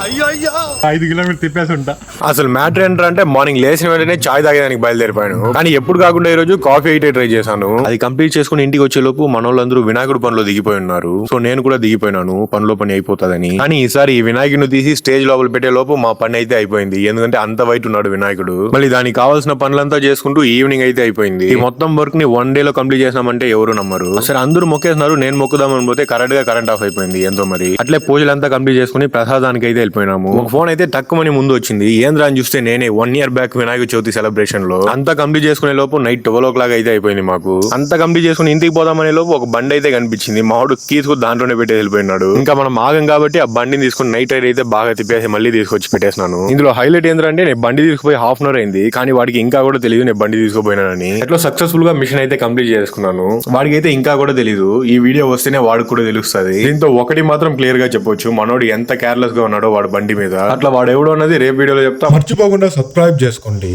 5 కిలోమీటర్లు తిప్పేసి ఉంటా. అసలు మ్యాటర్ ఏంటంటే మార్నింగ్ లేచిన వెంటనే చాయ్ తాగేదానికి బయలుదేరిపోయాను. కానీ ఎప్పుడు కాకుండా ఈ రోజు కాఫీ అయితే ట్రై చేశాను. అది కంప్లీట్ చేసుకుని ఇంటికి వచ్చే లోపు మనోళ్ళందరూ వినాయకుడు పనిలో దిగిపోయి ఉన్నారు. సో నేను కూడా దిగిపోయినాను పనిలో పని అయిపోతుందని. కానీ ఈసారి ఈ వినాయకుడిని తీసి స్టేజ్ లోపల పెట్టే లోపు మా పని అయితే అయిపోయింది. ఎందుకంటే అంత వైట్ ఉన్నాడు వినాయకుడు. మళ్ళీ దానికి కావాల్సిన పనులంతా చేసుకుంటూ ఈవినింగ్ అయితే అయిపోయింది. ఈ మొత్తం వర్క్ ని 1 డే లో కంప్లీట్ చేసినామంటే ఎవరు నమ్మరు. అసలు అందరూ మొక్కేస్తున్నారు, నేను మొక్కుదామని పోతే కరెక్ట్ గా కరెంట్ ఆఫ్ అయిపోయింది ఎంతో. మరి అట్లే పూజలంతా కంప్లీట్ చేసుకుని ప్రసాదానికి అయితే వెళ్ళిపోయినాము. ఒక ఫోన్ అయితే తక్కువని ముందు వచ్చింది. ఏంద్రా అని చూస్తే నేనే 1 year back Vinayaka Chavithi celebration లో అంతా కంప్లీట్ చేసుకునే లోపు నైట్ 12 o'clock అయితే అయిపోయింది మాకు. అంతా కంప్లీట్ చేసుకుని ఇంటికి పోదామనే లోపు ఒక బండి అయితే కనిపించింది. మావాడు కీస్ దాంట్లోనే పెట్టి వెళ్ళిపోయినాడు. ఇంకా మనం ఆగం కాబట్టి ఆ బండిని తీసుకుని నైట్ రైడ్ అయితే బాగా తిప్పేసి మళ్ళీ తీసుకొచ్చి పెట్టేసినాను. ఇందులో హైలైట్ ఏంటంటే నేను బండి తీసుకుపోయి ½ hour అయింది. కానీ వాడికి ఇంకా కూడా తెలియదు నేను బండి తీసుకుపోయినానని. ఎట్లా సక్సెస్ఫుల్ గా మిషన్ అయితే కంప్లీట్ చేసుకున్నాను. వాడికి అయితే ఇంకా కూడా తెలియదు. ఈ వీడియో వస్తేనే వాడికి కూడా తెలుస్తుంది. దీంతో ఒకటి మాత్రం క్లియర్ గా చెప్పొచ్చు, మనోడు ఎంత కేర్లెస్ గా ఉన్నాడో వాడు బండి మీద. అట్లా వాడు ఎవడో అన్నది రేపు వీడియోలో చెప్తా. మర్చిపోకుండా సబ్స్క్రైబ్ చేసుకోండి.